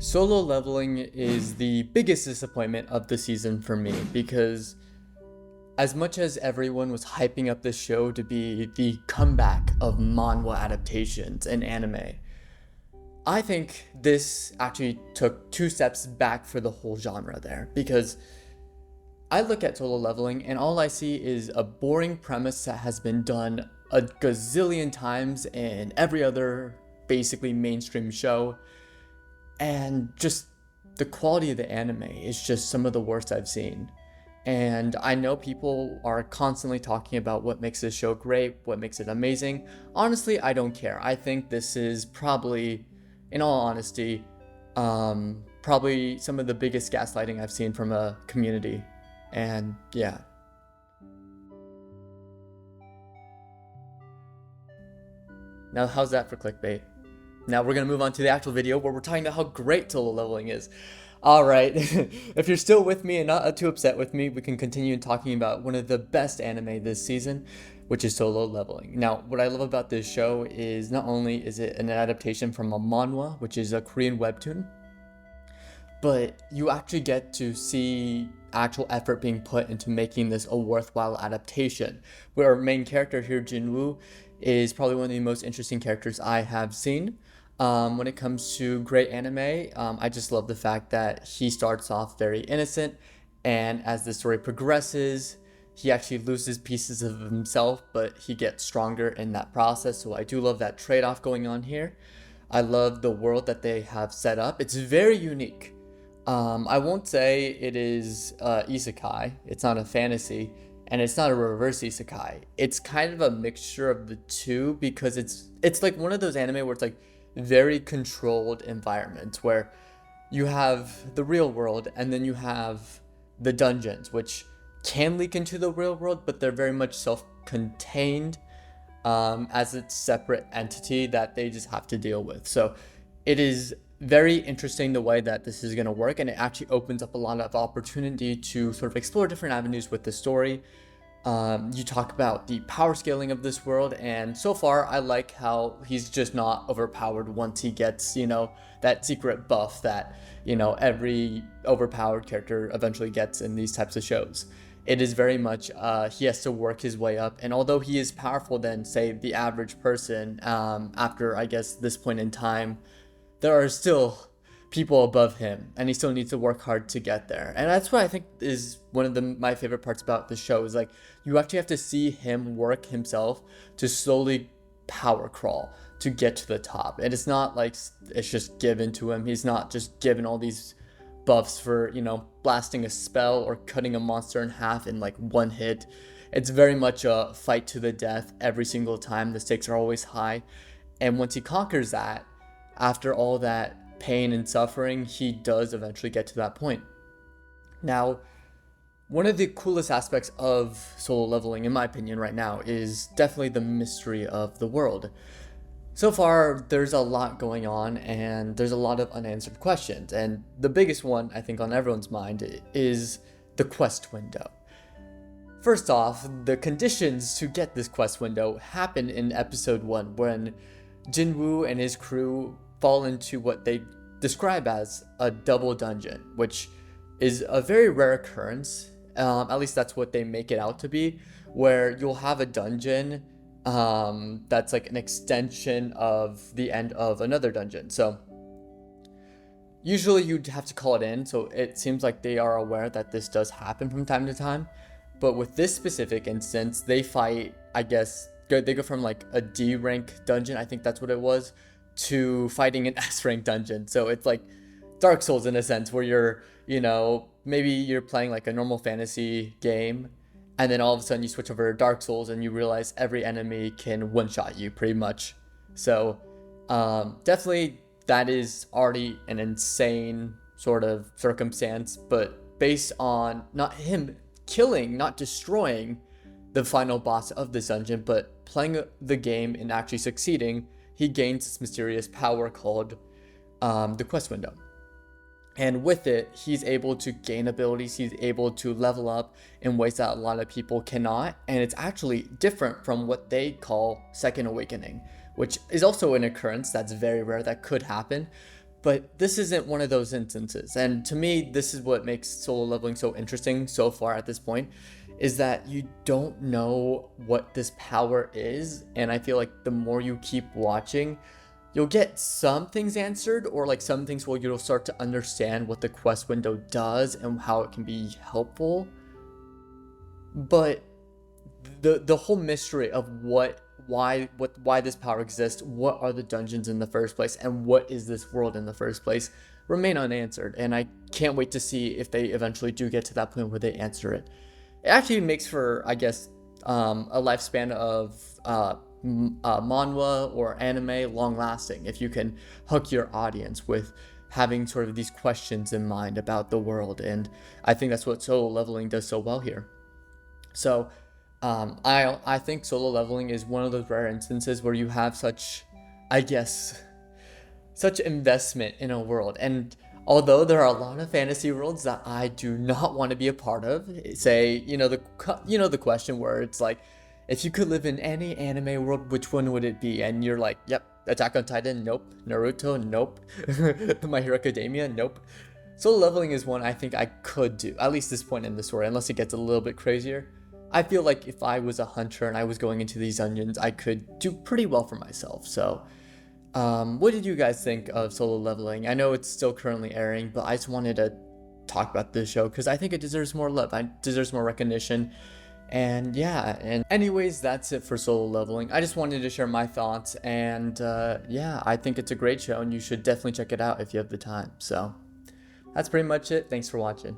Solo leveling is the biggest disappointment of the season for me because as much as everyone was hyping up this show to be the comeback of manhwa adaptations in anime, I think this actually took two steps back for the whole genre there because I look at solo leveling and all I see is a boring premise that has been done a gazillion times in every other basically mainstream show, and just the quality of the anime is just some of the worst I've seen. And I know people are constantly talking about what makes this show great, what makes it amazing. Honestly, I don't care. I think this is probably, in all honesty, probably some of the biggest gaslighting I've seen from a community. And yeah. Now, how's that for clickbait? Now we're going to move on to the actual video where we're talking about how great solo leveling is. Alright, if you're still with me and not too upset with me, we can continue talking about one of the best anime this season, which is Solo Leveling. Now, what I love about this show is not only is it an adaptation from a manhwa, which is a Korean webtoon, but you actually get to see actual effort being put into making this a worthwhile adaptation, where our main character here, Jinwoo, is probably one of the most interesting characters I have seen. When it comes to great anime, I just love the fact that he starts off very innocent, and as the story progresses, he actually loses pieces of himself, but he gets stronger in that process. So I do love that trade-off going on here. I love the world that they have set up. It's very unique. I won't say it is isekai. It's not a fantasy, and it's not a reverse isekai. It's kind of a mixture of the two because it's like one of those anime where it's like very controlled environment where you have the real world and then you have the dungeons, which can leak into the real world, but they're very much self-contained as a separate entity that they just have to deal with. So it is very interesting the way that this is going to work, and it actually opens up a lot of opportunity to sort of explore different avenues with the story. You talk about the power scaling of this world, and so far I like how he's just not overpowered once he gets, that secret buff that, every overpowered character eventually gets in these types of shows. It is very much, he has to work his way up, and although he is powerful than, say, the average person, after, I guess, this point in time, there are still people above him, and he still needs to work hard to get there. And that's what I think is one of my favorite parts about the show, is like you actually have to see him work himself to slowly power crawl to get to the top. And it's not like it's just given to him. He's not just given all these buffs for, blasting a spell or cutting a monster in half in like one hit. It's very much a fight to the death every single time. The stakes are always high, and once he conquers that, after all that pain and suffering, he does eventually get to that point. Now, one of the coolest aspects of solo leveling, in my opinion, right now, is definitely the mystery of the world. So far, there's a lot going on, and there's a lot of unanswered questions, and the biggest one, I think, on everyone's mind is the quest window. First off, the conditions to get this quest window happen in episode 1, when Jinwoo and his crew fall into what they describe as a double dungeon, which is a very rare occurrence. At least that's what they make it out to be, where you'll have a dungeon that's like an extension of the end of another dungeon. So usually you'd have to call it in, so it seems like they are aware that this does happen from time to time. But with this specific instance, they fight, I guess, they go from like a D rank dungeon, I think that's what it was, to fighting an S rank dungeon. So it's like Dark Souls in a sense, where you're, maybe you're playing like a normal fantasy game, and then all of a sudden you switch over to Dark Souls and you realize every enemy can one-shot you pretty much. So definitely that is already an insane sort of circumstance, but based on not him killing, not destroying the final boss of this dungeon, but playing the game and actually succeeding, he gains this mysterious power called the quest window. And with it, he's able to gain abilities, he's able to level up in ways that a lot of people cannot, and it's actually different from what they call Second Awakening, which is also an occurrence that's very rare that could happen, But this isn't one of those instances. And to me, this is what makes solo leveling so interesting so far at this point, is that you don't know what this power is. And I feel like the more you keep watching, you'll get some things answered, or like some things where you'll start to understand what the quest window does and how it can be helpful. But the whole mystery of why this power exists, what are the dungeons in the first place, and what is this world in the first place, remain unanswered. And I can't wait to see if they eventually do get to that point where they answer it. It actually makes for, I guess, a lifespan of manhwa or anime long lasting, if you can hook your audience with having sort of these questions in mind about the world. And I think that's what solo leveling does so well here. So I think solo leveling is one of those rare instances where you have such, I guess, such investment in a world. And although there are a lot of fantasy worlds that I do not want to be a part of, say, the question where it's like, if you could live in any anime world, which one would it be? And you're like, yep, Attack on Titan, nope. Naruto, nope. My Hero Academia, nope. Solo leveling is one I think I could do, at least this point in the story, unless it gets a little bit crazier. I feel like if I was a hunter and I was going into these dungeons, I could do pretty well for myself. So, what did you guys think of solo leveling? I know it's still currently airing, but I just wanted to talk about this show because I think it deserves more love. It deserves more recognition. And yeah, and anyways, that's it for solo leveling. I just wanted to share my thoughts, and yeah, I think it's a great show and you should definitely check it out if you have the time. So, that's pretty much it. Thanks for watching.